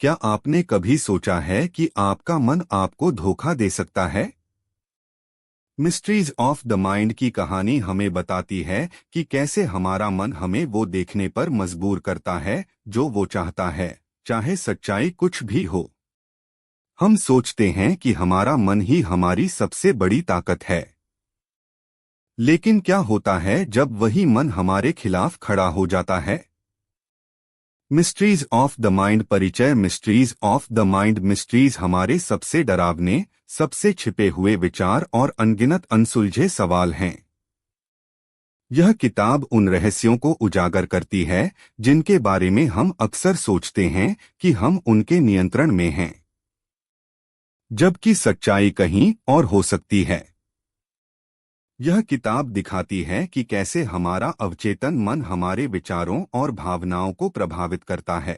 क्या आपने कभी सोचा है कि आपका मन आपको धोखा दे सकता है? मिस्ट्रीज ऑफ द माइंड की कहानी हमें बताती है कि कैसे हमारा मन हमें वो देखने पर मजबूर करता है जो वो चाहता है, चाहे सच्चाई कुछ भी हो। हम सोचते हैं कि हमारा मन ही हमारी सबसे बड़ी ताकत है। लेकिन क्या होता है जब वही मन हमारे खिलाफ खड़ा हो जाता है? मिस्ट्रीज ऑफ द माइंड परिचय। Mysteries of the mind. Mysteries हमारे सबसे डरावने, सबसे छिपे हुए विचार और अनगिनत अनसुलझे सवाल हैं। यह किताब उन रहस्यों को उजागर करती है जिनके बारे में हम अक्सर सोचते हैं कि हम उनके नियंत्रण में हैं, जबकि सच्चाई कहीं और हो सकती है। यह किताब दिखाती है कि कैसे हमारा अवचेतन मन हमारे विचारों और भावनाओं को प्रभावित करता है।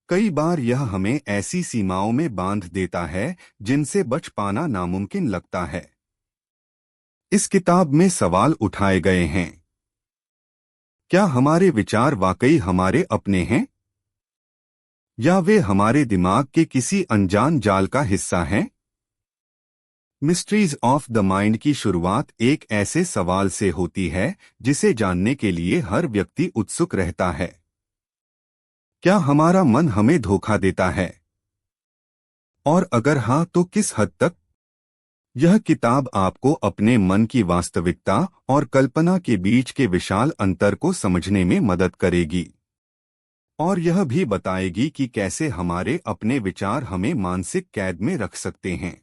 कई बार यह हमें ऐसी सीमाओं में बांध देता है जिनसे बच पाना नामुमकिन लगता है। इस किताब में सवाल उठाए गए हैं। क्या हमारे विचार वाकई हमारे अपने हैं, या वे हमारे दिमाग के किसी अनजान जाल का हिस्सा हैं? मिस्ट्रीज ऑफ द माइंड की शुरुआत एक ऐसे सवाल से होती है जिसे जानने के लिए हर व्यक्ति उत्सुक रहता है। क्या हमारा मन हमें धोखा देता है? और अगर हाँ, तो किस हद तक? यह किताब आपको अपने मन की वास्तविकता और कल्पना के बीच के विशाल अंतर को समझने में मदद करेगी, और यह भी बताएगी कि कैसे हमारे अपने विचार हमें मानसिक कैद में रख सकते हैं।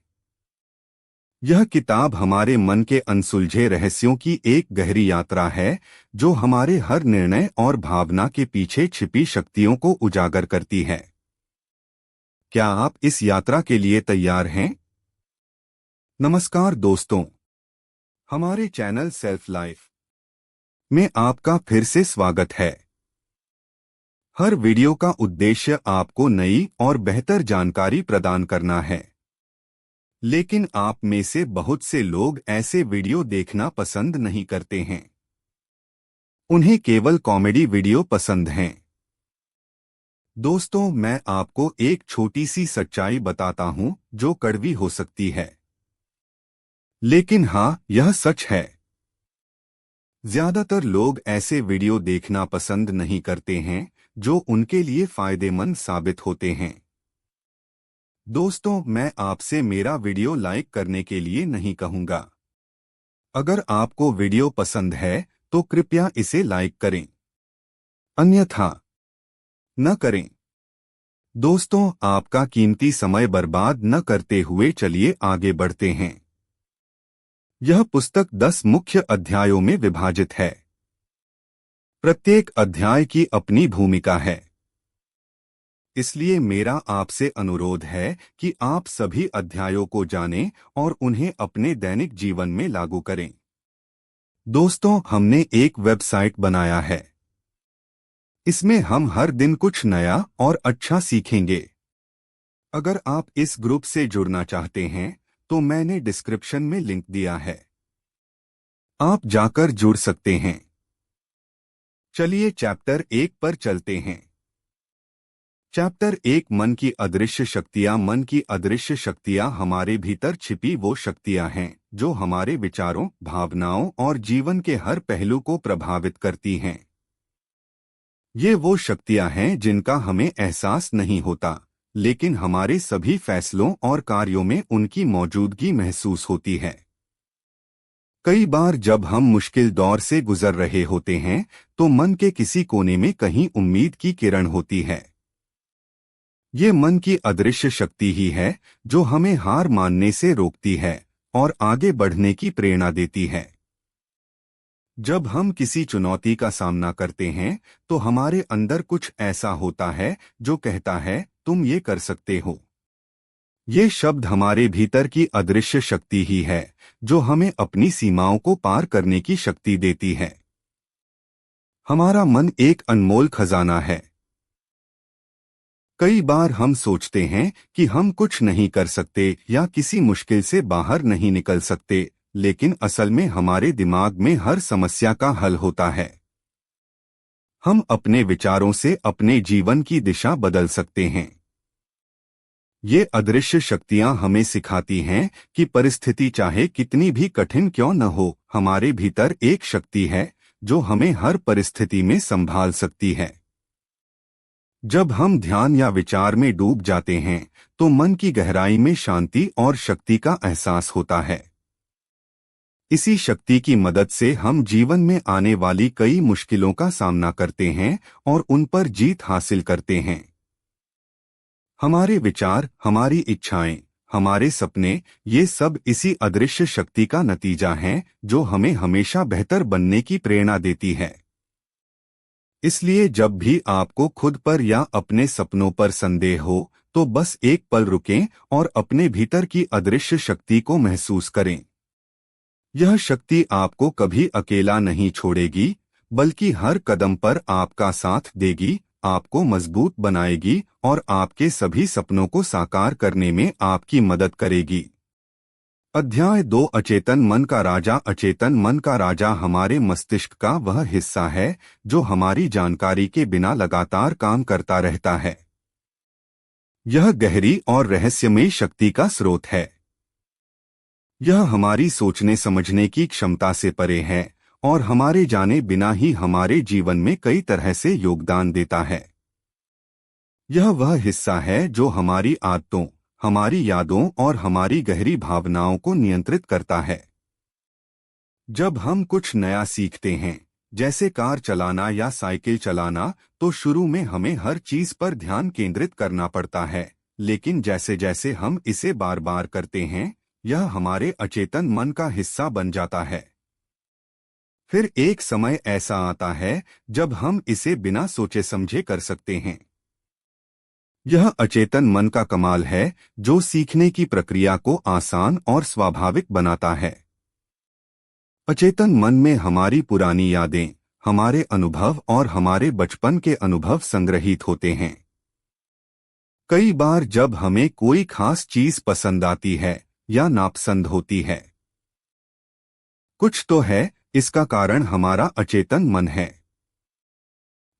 यह किताब हमारे मन के अनसुलझे रहस्यों की एक गहरी यात्रा है जो हमारे हर निर्णय और भावना के पीछे छिपी शक्तियों को उजागर करती है। क्या आप इस यात्रा के लिए तैयार हैं? नमस्कार दोस्तों, हमारे चैनल सेल्फ लाइफ में आपका फिर से स्वागत है। हर वीडियो का उद्देश्य आपको नई और बेहतर जानकारी प्रदान करना है। लेकिन आप में से बहुत से लोग ऐसे वीडियो देखना पसंद नहीं करते हैं। उन्हें केवल कॉमेडी वीडियो पसंद हैं। दोस्तों, मैं आपको एक छोटी सी सच्चाई बताता हूं जो कड़वी हो सकती है, लेकिन हाँ, यह सच है। ज्यादातर लोग ऐसे वीडियो देखना पसंद नहीं करते हैं जो उनके लिए फायदेमंद साबित होते हैं। दोस्तों, मैं आपसे मेरा वीडियो लाइक करने के लिए नहीं कहूंगा। अगर आपको वीडियो पसंद है तो कृपया इसे लाइक करें, अन्यथा न करें। दोस्तों, आपका कीमती समय बर्बाद न करते हुए चलिए आगे बढ़ते हैं। यह पुस्तक 10 मुख्य अध्यायों में विभाजित है। प्रत्येक अध्याय की अपनी भूमिका है। इसलिए मेरा आपसे अनुरोध है कि आप सभी अध्यायों को जानें और उन्हें अपने दैनिक जीवन में लागू करें। दोस्तों, हमने एक वेबसाइट बनाया है। इसमें हम हर दिन कुछ नया और अच्छा सीखेंगे। अगर आप इस ग्रुप से जुड़ना चाहते हैं तो मैंने डिस्क्रिप्शन में लिंक दिया है, आप जाकर जुड़ सकते हैं। चलिए चैप्टर 1 पर चलते हैं। चैप्टर 1, मन की अदृश्य शक्तियां। मन की अदृश्य शक्तियां हमारे भीतर छिपी वो शक्तियां हैं जो हमारे विचारों, भावनाओं और जीवन के हर पहलू को प्रभावित करती हैं। ये वो शक्तियां हैं जिनका हमें एहसास नहीं होता, लेकिन हमारे सभी फैसलों और कार्यों में उनकी मौजूदगी महसूस होती है। कई बार जब हम मुश्किल दौर से गुजर रहे होते हैं तो मन के किसी कोने में कहीं उम्मीद की किरण होती है। ये मन की अदृश्य शक्ति ही है जो हमें हार मानने से रोकती है और आगे बढ़ने की प्रेरणा देती है। जब हम किसी चुनौती का सामना करते हैं तो हमारे अंदर कुछ ऐसा होता है जो कहता है, तुम ये कर सकते हो। ये शब्द हमारे भीतर की अदृश्य शक्ति ही है जो हमें अपनी सीमाओं को पार करने की शक्ति देती है। हमारा मन एक अनमोल खजाना है। कई बार हम सोचते हैं कि हम कुछ नहीं कर सकते या किसी मुश्किल से बाहर नहीं निकल सकते, लेकिन असल में हमारे दिमाग में हर समस्या का हल होता है। हम अपने विचारों से अपने जीवन की दिशा बदल सकते हैं। ये अदृश्य शक्तियां हमें सिखाती हैं कि परिस्थिति चाहे कितनी भी कठिन क्यों न हो, हमारे भीतर एक शक्ति है जो हमें हर परिस्थिति में संभाल सकती है। जब हम ध्यान या विचार में डूब जाते हैं तो मन की गहराई में शांति और शक्ति का एहसास होता है। इसी शक्ति की मदद से हम जीवन में आने वाली कई मुश्किलों का सामना करते हैं और उन पर जीत हासिल करते हैं। हमारे विचार, हमारी इच्छाएं, हमारे सपने, ये सब इसी अदृश्य शक्ति का नतीजा हैं जो हमें हमेशा बेहतर बनने की प्रेरणा देती है। इसलिए जब भी आपको खुद पर या अपने सपनों पर संदेह हो तो बस एक पल रुकें और अपने भीतर की अदृश्य शक्ति को महसूस करें। यह शक्ति आपको कभी अकेला नहीं छोड़ेगी, बल्कि हर कदम पर आपका साथ देगी, आपको मजबूत बनाएगी और आपके सभी सपनों को साकार करने में आपकी मदद करेगी। अध्याय 2 अचेतन मन का राजा। अचेतन मन का राजा हमारे मस्तिष्क का वह हिस्सा है जो हमारी जानकारी के बिना लगातार काम करता रहता है। यह गहरी और रहस्यमयी शक्ति का स्रोत है। यह हमारी सोचने समझने की क्षमता से परे है और हमारे जाने बिना ही हमारे जीवन में कई तरह से योगदान देता है। यह वह हिस्सा है जो हमारी आदतों, हमारी यादों और हमारी गहरी भावनाओं को नियंत्रित करता है। जब हम कुछ नया सीखते हैं, जैसे कार चलाना या साइकिल चलाना, तो शुरू में हमें हर चीज पर ध्यान केंद्रित करना पड़ता है, लेकिन जैसे जैसे हम इसे बार बार करते हैं, यह हमारे अचेतन मन का हिस्सा बन जाता है। फिर एक समय ऐसा आता है जब हम इसे बिना सोचे समझे कर सकते हैं। यह अचेतन मन का कमाल है जो सीखने की प्रक्रिया को आसान और स्वाभाविक बनाता है। अचेतन मन में हमारी पुरानी यादें, हमारे अनुभव और हमारे बचपन के अनुभव संग्रहित होते हैं। कई बार जब हमें कोई खास चीज पसंद आती है या नापसंद होती है, कुछ तो है, इसका कारण हमारा अचेतन मन है।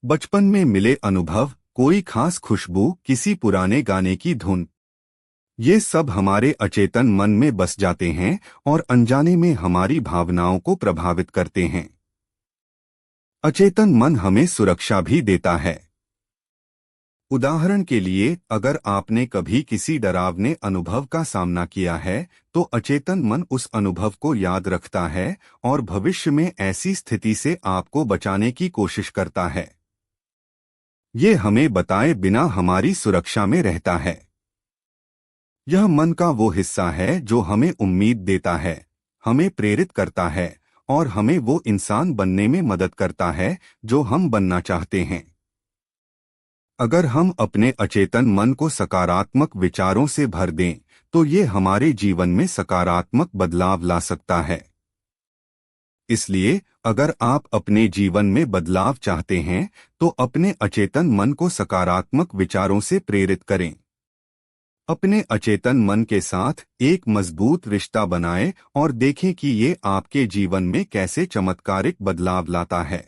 बचपन में मिले अनुभव, कोई खास खुशबू, किसी पुराने गाने की धुन, ये सब हमारे अचेतन मन में बस जाते हैं और अनजाने में हमारी भावनाओं को प्रभावित करते हैं। अचेतन मन हमें सुरक्षा भी देता है। उदाहरण के लिए, अगर आपने कभी किसी डरावने अनुभव का सामना किया है, तो अचेतन मन उस अनुभव को याद रखता है और भविष्य में ऐसी स्थिति से आपको बचाने की कोशिश करता है। ये हमें बताए बिना हमारी सुरक्षा में रहता है। यह मन का वो हिस्सा है जो हमें उम्मीद देता है, हमें प्रेरित करता है और हमें वो इंसान बनने में मदद करता है जो हम बनना चाहते हैं। अगर हम अपने अचेतन मन को सकारात्मक विचारों से भर दें, तो ये हमारे जीवन में सकारात्मक बदलाव ला सकता है। इसलिए अगर आप अपने जीवन में बदलाव चाहते हैं, तो अपने अचेतन मन को सकारात्मक विचारों से प्रेरित करें। अपने अचेतन मन के साथ एक मजबूत रिश्ता बनाएं और देखें कि ये आपके जीवन में कैसे चमत्कारिक बदलाव लाता है।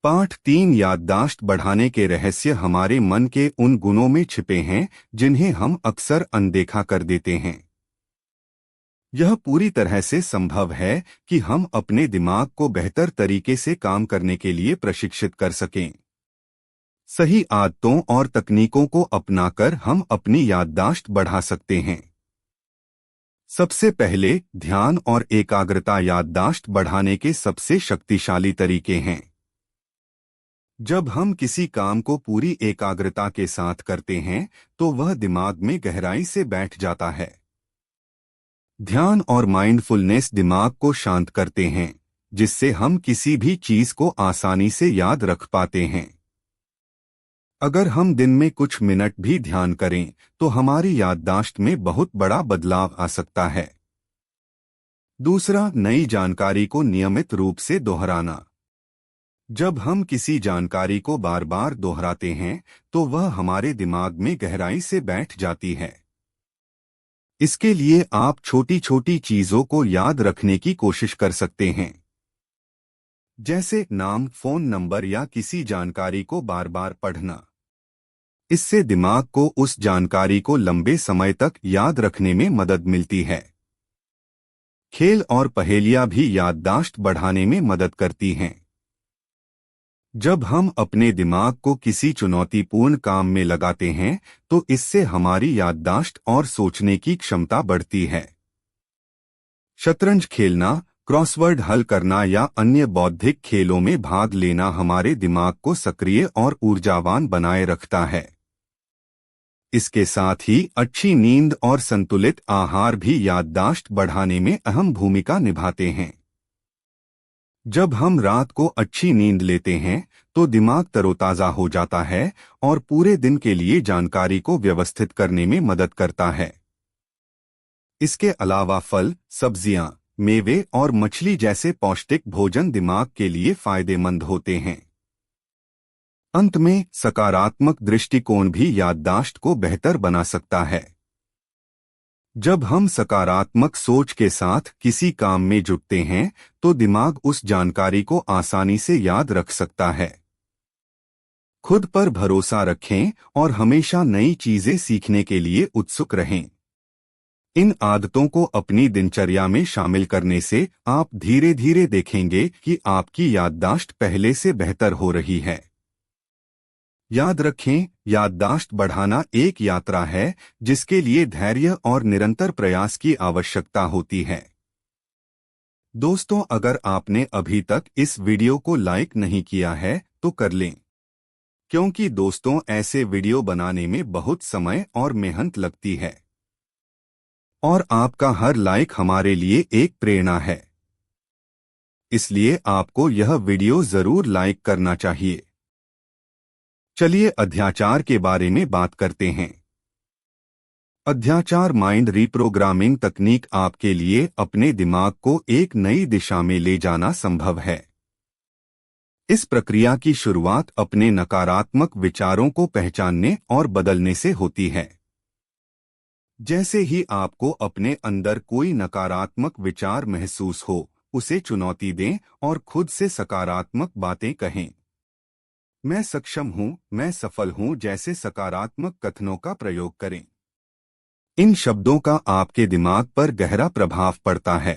पाठ 3 याददाश्त बढ़ाने के रहस्य। हमारे मन के उन गुणों में छिपे हैं जिन्हें हम अक्सर अनदेखा कर देते हैं। यह पूरी तरह से संभव है कि हम अपने दिमाग को बेहतर तरीके से काम करने के लिए प्रशिक्षित कर सकें। सही आदतों और तकनीकों को अपनाकर हम अपनी याददाश्त बढ़ा सकते हैं। सबसे पहले, ध्यान और एकाग्रता याददाश्त बढ़ाने के सबसे शक्तिशाली तरीके हैं। जब हम किसी काम को पूरी एकाग्रता के साथ करते हैं, तो वह दिमाग में गहराई से बैठ जाता है। ध्यान और माइंडफुलनेस दिमाग को शांत करते हैं, जिससे हम किसी भी चीज को आसानी से याद रख पाते हैं। अगर हम दिन में कुछ मिनट भी ध्यान करें, तो हमारी याददाश्त में बहुत बड़ा बदलाव आ सकता है। दूसरा, नई जानकारी को नियमित रूप से दोहराना। जब हम किसी जानकारी को बार बार दोहराते हैं, तो वह हमारे दिमाग में गहराई से बैठ जाती है। इसके लिए आप छोटी छोटी चीजों को याद रखने की कोशिश कर सकते हैं। जैसे नाम, फोन नंबर या किसी जानकारी को बार बार पढ़ना। इससे दिमाग को उस जानकारी को लंबे समय तक याद रखने में मदद मिलती है। खेल और पहेलियां भी याददाश्त बढ़ाने में मदद करती हैं। जब हम अपने दिमाग को किसी चुनौतीपूर्ण काम में लगाते हैं तो इससे हमारी याददाश्त और सोचने की क्षमता बढ़ती है। शतरंज खेलना, क्रॉसवर्ड हल करना या अन्य बौद्धिक खेलों में भाग लेना हमारे दिमाग को सक्रिय और ऊर्जावान बनाए रखता है। इसके साथ ही अच्छी नींद और संतुलित आहार भी याददाश्त बढ़ाने में अहम भूमिका निभाते हैं। जब हम रात को अच्छी नींद लेते हैं तो दिमाग तरोताजा हो जाता है और पूरे दिन के लिए जानकारी को व्यवस्थित करने में मदद करता है। इसके अलावा फल, सब्जियां, मेवे और मछली जैसे पौष्टिक भोजन दिमाग के लिए फायदेमंद होते हैं। अंत में सकारात्मक दृष्टिकोण भी याददाश्त को बेहतर बना सकता है। जब हम सकारात्मक सोच के साथ किसी काम में जुटते हैं तो दिमाग उस जानकारी को आसानी से याद रख सकता है। खुद पर भरोसा रखें और हमेशा नई चीजें सीखने के लिए उत्सुक रहें। इन आदतों को अपनी दिनचर्या में शामिल करने से आप धीरे धीरे देखेंगे कि आपकी याददाश्त पहले से बेहतर हो रही है। याद रखें, याददाश्त बढ़ाना एक यात्रा है जिसके लिए धैर्य और निरंतर प्रयास की आवश्यकता होती है। दोस्तों, अगर आपने अभी तक इस वीडियो को लाइक नहीं किया है तो कर लें, क्योंकि दोस्तों ऐसे वीडियो बनाने में बहुत समय और मेहनत लगती है और आपका हर लाइक हमारे लिए एक प्रेरणा है। इसलिए आपको यह वीडियो जरूर लाइक करना चाहिए। चलिए अध्याचार के बारे में बात करते हैं। अध्याचार माइंड रीप्रोग्रामिंग तकनीक आपके लिए अपने दिमाग को एक नई दिशा में ले जाना संभव है। इस प्रक्रिया की शुरुआत अपने नकारात्मक विचारों को पहचानने और बदलने से होती है। जैसे ही आपको अपने अंदर कोई नकारात्मक विचार महसूस हो, उसे चुनौती दें और खुद से सकारात्मक बातें कहें। मैं सक्षम हूं, मैं सफल हूं जैसे सकारात्मक कथनों का प्रयोग करें। इन शब्दों का आपके दिमाग पर गहरा प्रभाव पड़ता है।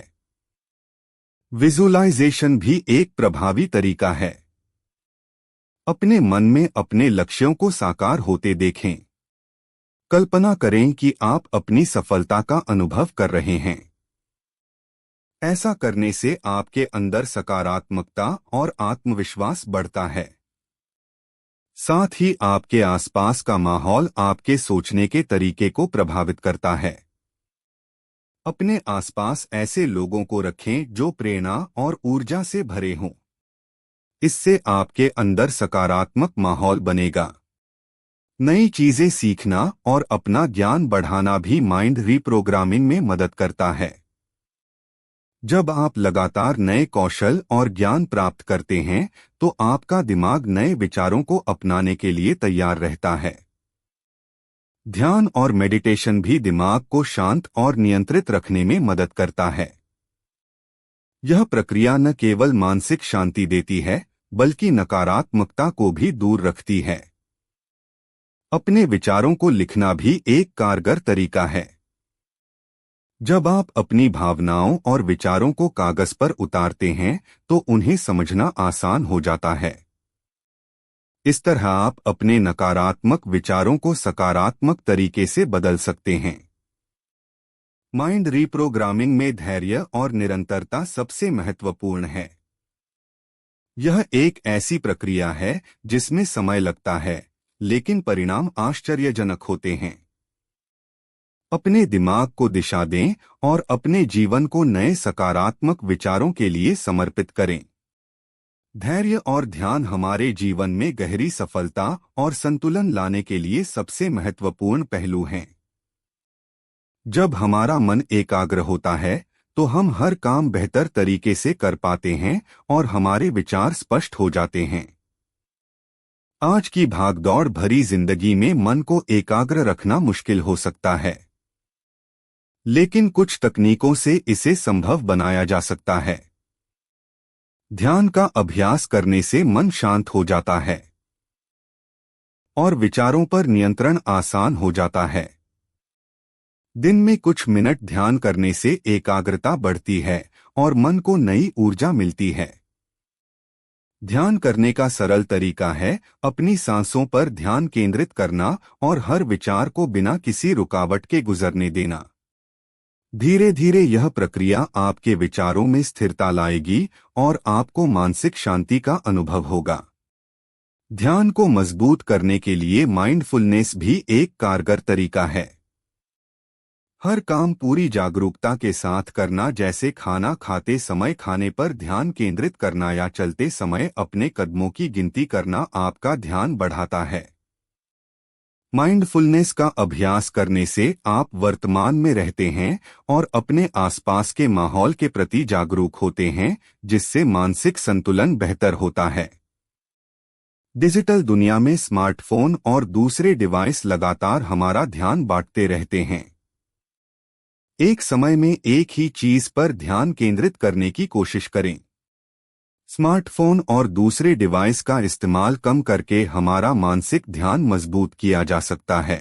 विजुअलाइजेशन भी एक प्रभावी तरीका है। अपने मन में अपने लक्ष्यों को साकार होते देखें। कल्पना करें कि आप अपनी सफलता का अनुभव कर रहे हैं। ऐसा करने से आपके अंदर सकारात्मकता और आत्मविश्वास बढ़ता है। साथ ही आपके आसपास का माहौल आपके सोचने के तरीके को प्रभावित करता है। अपने आसपास ऐसे लोगों को रखें जो प्रेरणा और ऊर्जा से भरे हों। इससे आपके अंदर सकारात्मक माहौल बनेगा। नई चीजें सीखना और अपना ज्ञान बढ़ाना भी माइंड रीप्रोग्रामिंग में मदद करता है। जब आप लगातार नए कौशल और ज्ञान प्राप्त करते हैं तो आपका दिमाग नए विचारों को अपनाने के लिए तैयार रहता है। ध्यान और मेडिटेशन भी दिमाग को शांत और नियंत्रित रखने में मदद करता है। यह प्रक्रिया न केवल मानसिक शांति देती है बल्कि नकारात्मकता को भी दूर रखती है। अपने विचारों को लिखना भी एक कारगर तरीका है। जब आप अपनी भावनाओं और विचारों को कागज पर उतारते हैं तो उन्हें समझना आसान हो जाता है। इस तरह आप अपने नकारात्मक विचारों को सकारात्मक तरीके से बदल सकते हैं। माइंड रीप्रोग्रामिंग में धैर्य और निरंतरता सबसे महत्वपूर्ण है। यह एक ऐसी प्रक्रिया है जिसमें समय लगता है, लेकिन परिणाम आश्चर्यजनक होते हैं। अपने दिमाग को दिशा दें और अपने जीवन को नए सकारात्मक विचारों के लिए समर्पित करें। धैर्य और ध्यान हमारे जीवन में गहरी सफलता और संतुलन लाने के लिए सबसे महत्वपूर्ण पहलू हैं। जब हमारा मन एकाग्र होता है तो हम हर काम बेहतर तरीके से कर पाते हैं और हमारे विचार स्पष्ट हो जाते हैं। आज की भागदौड़ भरी जिंदगी में मन को एकाग्र रखना मुश्किल हो सकता है, लेकिन कुछ तकनीकों से इसे संभव बनाया जा सकता है। ध्यान का अभ्यास करने से मन शांत हो जाता है और विचारों पर नियंत्रण आसान हो जाता है। दिन में कुछ मिनट ध्यान करने से एकाग्रता बढ़ती है और मन को नई ऊर्जा मिलती है। ध्यान करने का सरल तरीका है अपनी सांसों पर ध्यान केंद्रित करना और हर विचार को बिना किसी रुकावट के गुजरने देना। धीरे धीरे यह प्रक्रिया आपके विचारों में स्थिरता लाएगी और आपको मानसिक शांति का अनुभव होगा। ध्यान को मजबूत करने के लिए माइंडफुलनेस भी एक कारगर तरीका है। हर काम पूरी जागरूकता के साथ करना, जैसे खाना खाते समय खाने पर ध्यान केंद्रित करना या चलते समय अपने कदमों की गिनती करना, आपका ध्यान बढ़ाता है। माइंडफुलनेस का अभ्यास करने से आप वर्तमान में रहते हैं और अपने आसपास के माहौल के प्रति जागरूक होते हैं, जिससे मानसिक संतुलन बेहतर होता है। डिजिटल दुनिया में स्मार्टफोन और दूसरे डिवाइस लगातार हमारा ध्यान बांटते रहते हैं। एक समय में एक ही चीज पर ध्यान केंद्रित करने की कोशिश करें। स्मार्टफोन और दूसरे डिवाइस का इस्तेमाल कम करके हमारा मानसिक ध्यान मजबूत किया जा सकता है।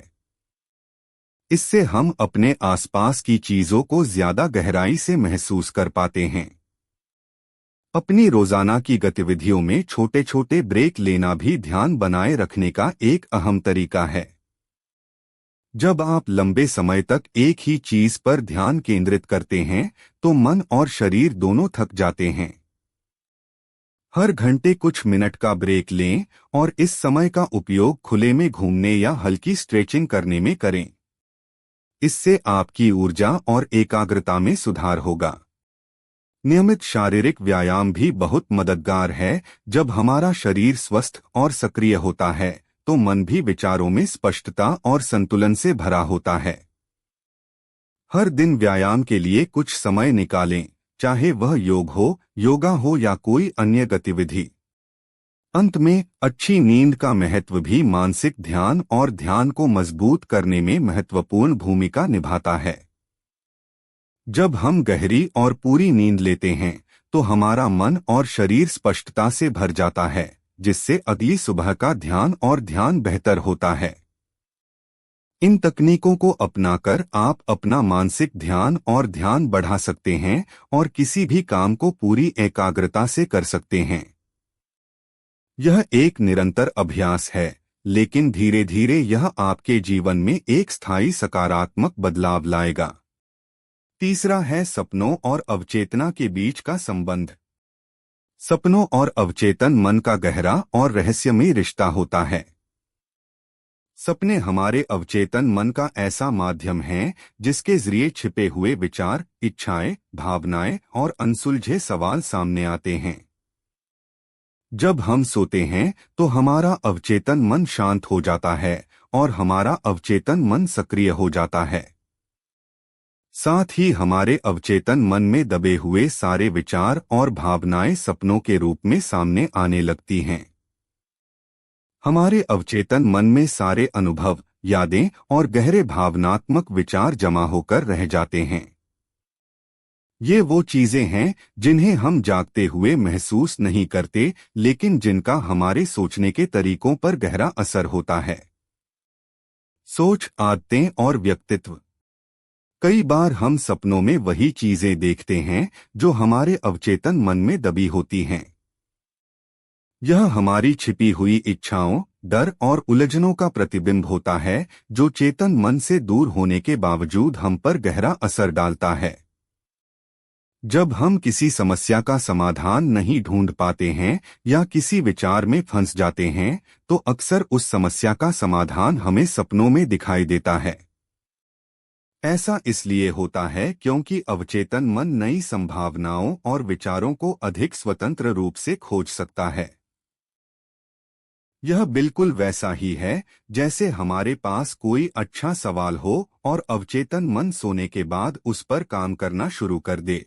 इससे हम अपने आसपास की चीजों को ज्यादा गहराई से महसूस कर पाते हैं। अपनी रोजाना की गतिविधियों में छोटे छोटे ब्रेक लेना भी ध्यान बनाए रखने का एक अहम तरीका है। जब आप लंबे समय तक एक ही चीज पर ध्यान केंद्रित करते हैं तो मन और शरीर दोनों थक जाते हैं। हर घंटे कुछ मिनट का ब्रेक लें और इस समय का उपयोग खुले में घूमने या हल्की स्ट्रेचिंग करने में करें। इससे आपकी ऊर्जा और एकाग्रता में सुधार होगा। नियमित शारीरिक व्यायाम भी बहुत मददगार है। जब हमारा शरीर स्वस्थ और सक्रिय होता है तो मन भी विचारों में स्पष्टता और संतुलन से भरा होता है। हर दिन व्यायाम के लिए कुछ समय निकालें, चाहे वह योग हो, योगा हो या कोई अन्य गतिविधि। अंत में, अच्छी नींद का महत्व भी मानसिक ध्यान और ध्यान को मजबूत करने में महत्वपूर्ण भूमिका निभाता है। जब हम गहरी और पूरी नींद लेते हैं तो हमारा मन और शरीर स्पष्टता से भर जाता है, जिससे अगली सुबह का ध्यान और ध्यान बेहतर होता है। इन तकनीकों को अपनाकर आप अपना मानसिक ध्यान और ध्यान बढ़ा सकते हैं और किसी भी काम को पूरी एकाग्रता से कर सकते हैं। यह एक निरंतर अभ्यास है, लेकिन धीरे धीरे यह आपके जीवन में एक स्थायी सकारात्मक बदलाव लाएगा। तीसरा है सपनों और अवचेतना के बीच का संबंध। सपनों और अवचेतन मन का गहरा और रहस्यमय रिश्ता होता है। सपने हमारे अवचेतन मन का ऐसा माध्यम है जिसके जरिए छिपे हुए विचार, इच्छाएं, भावनाएं और अनसुलझे सवाल सामने आते हैं। जब हम सोते हैं तो हमारा अवचेतन मन शांत हो जाता है और हमारा अवचेतन मन सक्रिय हो जाता है। साथ ही हमारे अवचेतन मन में दबे हुए सारे विचार और भावनाएं सपनों के रूप में सामने आने लगती हैं। हमारे अवचेतन मन में सारे अनुभव, यादें और गहरे भावनात्मक विचार जमा होकर रह जाते हैं। ये वो चीजें हैं जिन्हें हम जागते हुए महसूस नहीं करते, लेकिन जिनका हमारे सोचने के तरीकों पर गहरा असर होता है। सोच, आदतें और व्यक्तित्व। कई बार हम सपनों में वही चीजें देखते हैं जो हमारे अवचेतन मन में दबी होती हैं। यह हमारी छिपी हुई इच्छाओं, डर और उलझनों का प्रतिबिंब होता है, जो चेतन मन से दूर होने के बावजूद हम पर गहरा असर डालता है। जब हम किसी समस्या का समाधान नहीं ढूंढ पाते हैं या किसी विचार में फंस जाते हैं, तो अक्सर उस समस्या का समाधान हमें सपनों में दिखाई देता है। ऐसा इसलिए होता है क्योंकि अवचेतन मन नई संभावनाओं और विचारों को अधिक स्वतंत्र रूप से खोज सकता है। यह बिल्कुल वैसा ही है जैसे हमारे पास कोई अच्छा सवाल हो और अवचेतन मन सोने के बाद उस पर काम करना शुरू कर दे।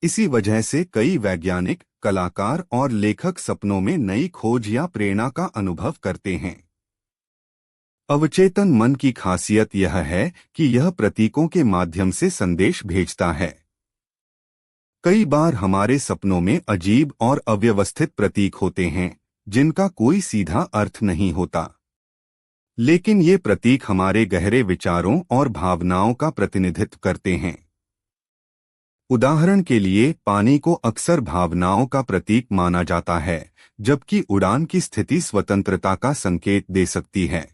इसी वजह से कई वैज्ञानिक, कलाकार और लेखक सपनों में नई खोज या प्रेरणा का अनुभव करते हैं। अवचेतन मन की खासियत यह है कि यह प्रतीकों के माध्यम से संदेश भेजता है। कई बार हमारे सपनों में अजीब और अव्यवस्थित प्रतीक होते हैं जिनका कोई सीधा अर्थ नहीं होता, लेकिन ये प्रतीक हमारे गहरे विचारों और भावनाओं का प्रतिनिधित्व करते हैं। उदाहरण के लिए पानी को अक्सर भावनाओं का प्रतीक माना जाता है, जबकि उड़ान की स्थिति स्वतंत्रता का संकेत दे सकती है।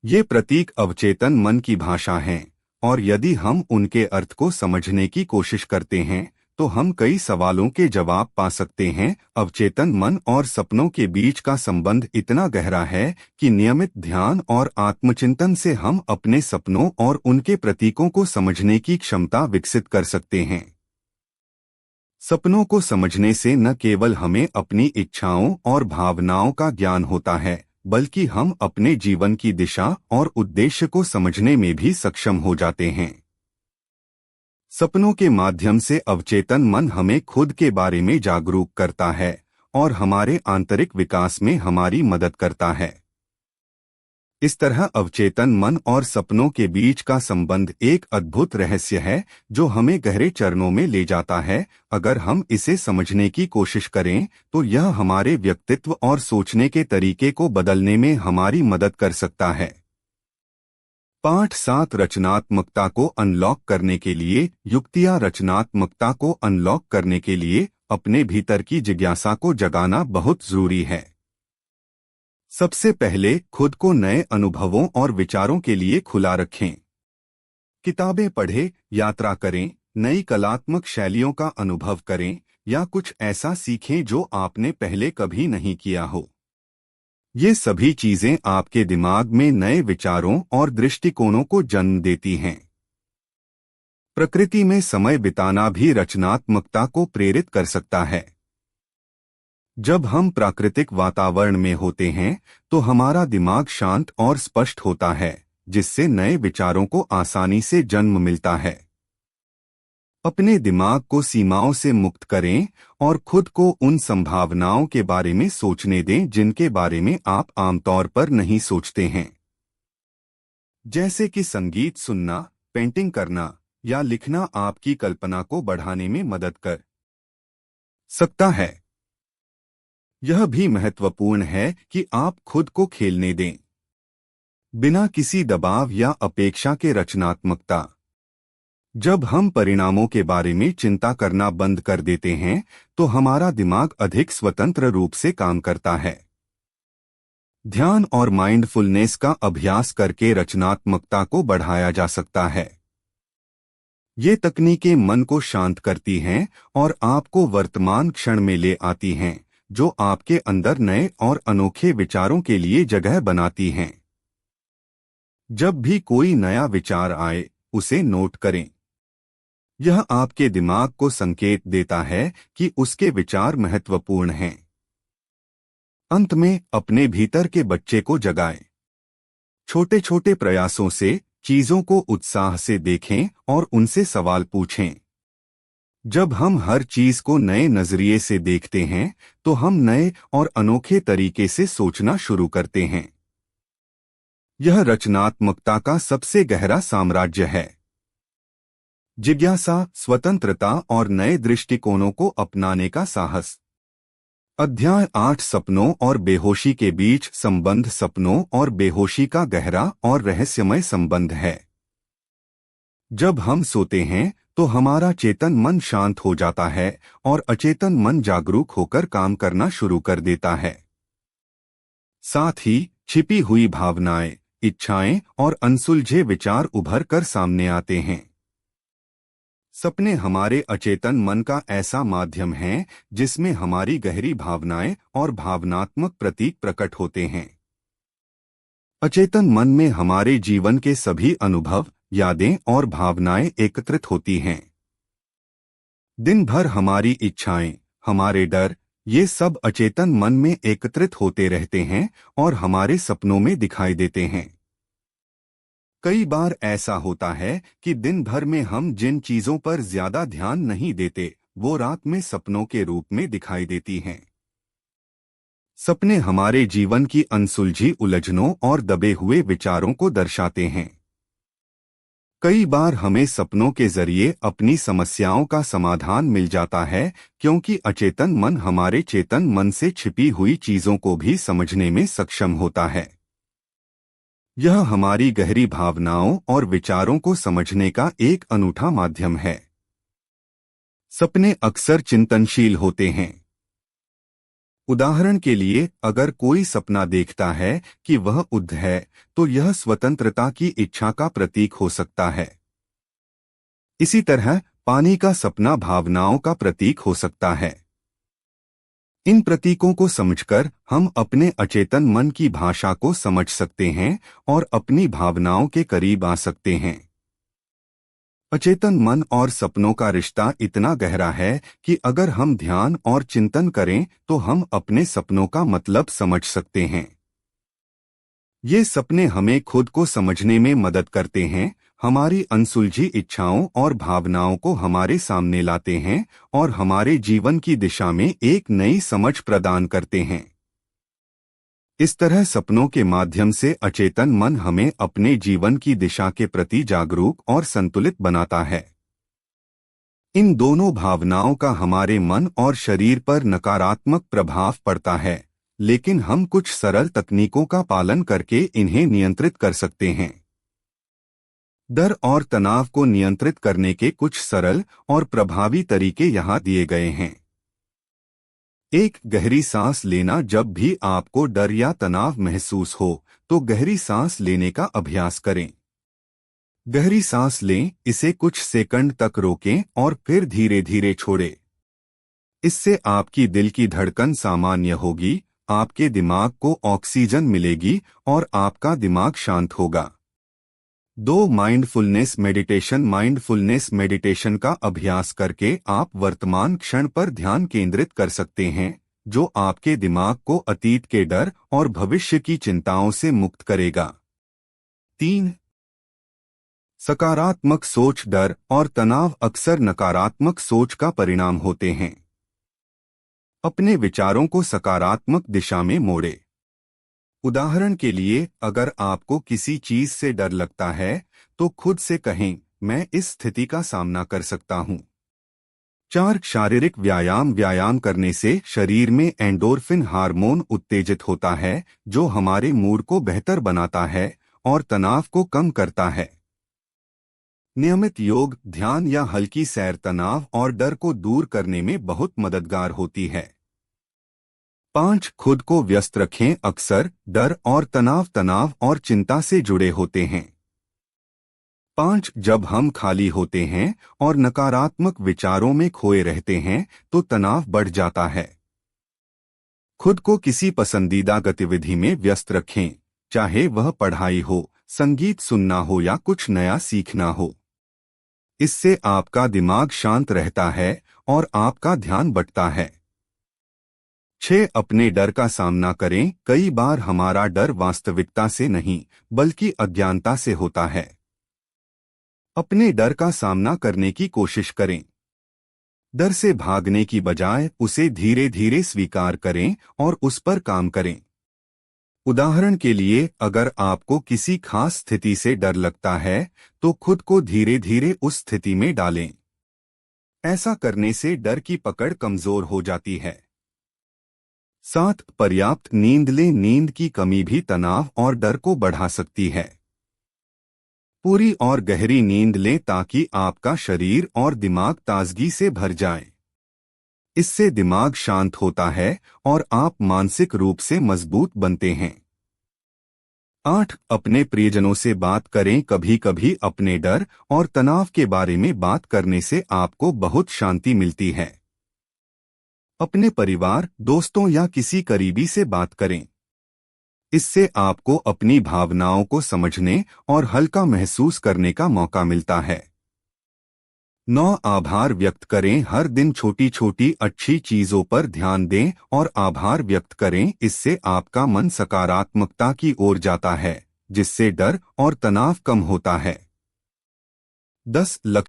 ये प्रतीक अवचेतन मन की भाषा हैं, और यदि हम उनके अर्थ को समझने की कोशिश करते हैं तो हम कई सवालों के जवाब पा सकते हैं। अवचेतन मन और सपनों के बीच का संबंध इतना गहरा है कि नियमित ध्यान और आत्मचिंतन से हम अपने सपनों और उनके प्रतीकों को समझने की क्षमता विकसित कर सकते हैं। सपनों को समझने से न केवल हमें अपनी इच्छाओं और भावनाओं का ज्ञान होता है, बल्कि हम अपने जीवन की दिशा और उद्देश्य को समझने में भी सक्षम हो जाते हैं। सपनों के माध्यम से अवचेतन मन हमें खुद के बारे में जागरूक करता है और हमारे आंतरिक विकास में हमारी मदद करता है। इस तरह अवचेतन मन और सपनों के बीच का संबंध एक अद्भुत रहस्य है जो हमें गहरे चरणों में ले जाता है। अगर हम इसे समझने की कोशिश करें तो यह हमारे व्यक्तित्व और सोचने के तरीके को बदलने में हमारी मदद कर सकता है। पाठ 7 रचनात्मकता को अनलॉक करने के लिए युक्तियां। रचनात्मकता को अनलॉक करने के लिए अपने भीतर की जिज्ञासा को जगाना बहुत जरूरी है। सबसे पहले खुद को नए अनुभवों और विचारों के लिए खुला रखें। किताबें पढ़ें, यात्रा करें, नई कलात्मक शैलियों का अनुभव करें या कुछ ऐसा सीखें जो आपने पहले कभी नहीं किया हो। ये सभी चीजें आपके दिमाग में नए विचारों और दृष्टिकोणों को जन्म देती हैं। प्रकृति में समय बिताना भी रचनात्मकता को प्रेरित कर सकता है। जब हम प्राकृतिक वातावरण में होते हैं तो हमारा दिमाग शांत और स्पष्ट होता है, जिससे नए विचारों को आसानी से जन्म मिलता है। अपने दिमाग को सीमाओं से मुक्त करें और खुद को उन संभावनाओं के बारे में सोचने दें जिनके बारे में आप आमतौर पर नहीं सोचते हैं। जैसे कि संगीत सुनना, पेंटिंग करना या लिखना आपकी कल्पना को बढ़ाने में मदद कर सकता है। यह भी महत्वपूर्ण है कि आप खुद को खेलने दें, बिना किसी दबाव या अपेक्षा के। रचनात्मकता जब हम परिणामों के बारे में चिंता करना बंद कर देते हैं तो हमारा दिमाग अधिक स्वतंत्र रूप से काम करता है। ध्यान और माइंडफुलनेस का अभ्यास करके रचनात्मकता को बढ़ाया जा सकता है। ये तकनीकें मन को शांत करती हैं और आपको वर्तमान क्षण में ले आती हैं, जो आपके अंदर नए और अनोखे विचारों के लिए जगह बनाती हैं। जब भी कोई नया विचार आए, उसे नोट करें। यह आपके दिमाग को संकेत देता है कि उसके विचार महत्वपूर्ण हैं। अंत में अपने भीतर के बच्चे को जगाएं। छोटे छोटे प्रयासों से चीजों को उत्साह से देखें और उनसे सवाल पूछें। जब हम हर चीज को नए नजरिए से देखते हैं तो हम नए और अनोखे तरीके से सोचना शुरू करते हैं। यह रचनात्मकता का सबसे गहरा साम्राज्य है। जिज्ञासा, स्वतंत्रता और नए दृष्टिकोणों को अपनाने का साहस। अध्याय 8 सपनों और बेहोशी के बीच संबंध। सपनों और बेहोशी का गहरा और रहस्यमय संबंध है। जब हम सोते हैं तो हमारा चेतन मन शांत हो जाता है और अचेतन मन जागरूक होकर काम करना शुरू कर देता है। साथ ही छिपी हुई भावनाएं, इच्छाएं और अनसुलझे विचार उभर कर सामने आते हैं। सपने हमारे अचेतन मन का ऐसा माध्यम है जिसमें हमारी गहरी भावनाएं और भावनात्मक प्रतीक प्रकट होते हैं। अचेतन मन में हमारे जीवन के सभी अनुभव, यादें और भावनाएं एकत्रित होती हैं। दिन भर हमारी इच्छाएं, हमारे डर, ये सब अचेतन मन में एकत्रित होते रहते हैं और हमारे सपनों में दिखाई देते हैं। कई बार ऐसा होता है कि दिन भर में हम जिन चीजों पर ज्यादा ध्यान नहीं देते, वो रात में सपनों के रूप में दिखाई देती हैं। सपने हमारे जीवन की अनसुलझी उलझनों और दबे हुए विचारों को दर्शाते हैं। कई बार हमें सपनों के जरिए अपनी समस्याओं का समाधान मिल जाता है, क्योंकि अचेतन मन हमारे चेतन मन से छिपी हुई चीजों को भी समझने में सक्षम होता है। यह हमारी गहरी भावनाओं और विचारों को समझने का एक अनूठा माध्यम है। सपने अक्सर चिंतनशील होते हैं। उदाहरण के लिए, अगर कोई सपना देखता है कि वह उद्ध है, तो यह स्वतंत्रता की इच्छा का प्रतीक हो सकता है। इसी तरह पानी का सपना भावनाओं का प्रतीक हो सकता है। इन प्रतीकों को समझकर हम अपने अचेतन मन की भाषा को समझ सकते हैं और अपनी भावनाओं के करीब आ सकते हैं। अचेतन मन और सपनों का रिश्ता इतना गहरा है कि अगर हम ध्यान और चिंतन करें तो हम अपने सपनों का मतलब समझ सकते हैं। ये सपने हमें खुद को समझने में मदद करते हैं, हमारी अनसुलझी इच्छाओं और भावनाओं को हमारे सामने लाते हैं और हमारे जीवन की दिशा में एक नई समझ प्रदान करते हैं। इस तरह सपनों के माध्यम से अचेतन मन हमें अपने जीवन की दिशा के प्रति जागरूक और संतुलित बनाता है। इन दोनों भावनाओं का हमारे मन और शरीर पर नकारात्मक प्रभाव पड़ता है, लेकिन हम कुछ सरल तकनीकों का पालन करके इन्हें नियंत्रित कर सकते हैं। डर और तनाव को नियंत्रित करने के कुछ सरल और प्रभावी तरीके यहाँ दिए गए हैं। एक, गहरी सांस लेना। जब भी आपको डर या तनाव महसूस हो तो गहरी सांस लेने का अभ्यास करें। गहरी सांस लें, इसे कुछ सेकंड तक रोकें और फिर धीरे धीरे छोड़ें। इससे आपकी दिल की धड़कन सामान्य होगी, आपके दिमाग को ऑक्सीजन मिलेगी और आपका दिमाग शांत होगा। 2, माइंडफुलनेस मेडिटेशन। माइंडफुलनेस मेडिटेशन का अभ्यास करके आप वर्तमान क्षण पर ध्यान केंद्रित कर सकते हैं, जो आपके दिमाग को अतीत के डर और भविष्य की चिंताओं से मुक्त करेगा। 3, सकारात्मक सोच। डर और तनाव अक्सर नकारात्मक सोच का परिणाम होते हैं। अपने विचारों को सकारात्मक दिशा में मोड़ें। उदाहरण के लिए, अगर आपको किसी चीज से डर लगता है तो खुद से कहें, मैं इस स्थिति का सामना कर सकता हूं। 4, शारीरिक व्यायाम। व्यायाम करने से शरीर में एंडोर्फिन हार्मोन उत्तेजित होता है, जो हमारे मूड को बेहतर बनाता है और तनाव को कम करता है। नियमित योग, ध्यान या हल्की सैर तनाव और डर को दूर करने में बहुत मददगार होती है। 5, खुद को व्यस्त रखें। अक्सर डर और तनाव और चिंता से जुड़े होते हैं। 5, जब हम खाली होते हैं और नकारात्मक विचारों में खोए रहते हैं तो तनाव बढ़ जाता है। खुद को किसी पसंदीदा गतिविधि में व्यस्त रखें, चाहे वह पढ़ाई हो, संगीत सुनना हो या कुछ नया सीखना हो। इससे आपका दिमाग शांत रहता है और आपका ध्यान बंटता है। 6, अपने डर का सामना करें। कई बार हमारा डर वास्तविकता से नहीं बल्कि अज्ञानता से होता है। अपने डर का सामना करने की कोशिश करें। डर से भागने की बजाय उसे धीरे धीरे स्वीकार करें और उस पर काम करें। उदाहरण के लिए, अगर आपको किसी खास स्थिति से डर लगता है तो खुद को धीरे धीरे उस स्थिति में डालें। ऐसा करने से डर की पकड़ कमजोर हो जाती है। 7, पर्याप्त नींद लें। नींद की कमी भी तनाव और डर को बढ़ा सकती है। पूरी और गहरी नींद लें ताकि आपका शरीर और दिमाग ताजगी से भर जाएं। इससे दिमाग शांत होता है और आप मानसिक रूप से मजबूत बनते हैं। 8, अपने प्रियजनों से बात करें। कभी कभी अपने डर और तनाव के बारे में बात करने से आपको बहुत शांति मिलती है। अपने परिवार, दोस्तों या किसी करीबी से बात करें। इससे आपको अपनी भावनाओं को समझने और हल्का महसूस करने का मौका मिलता है। 9, आभार व्यक्त करें। हर दिन छोटी छोटी अच्छी चीजों पर ध्यान दें और आभार व्यक्त करें। इससे आपका मन सकारात्मकता की ओर जाता है, जिससे डर और तनाव कम होता है। 10, लक्ष्य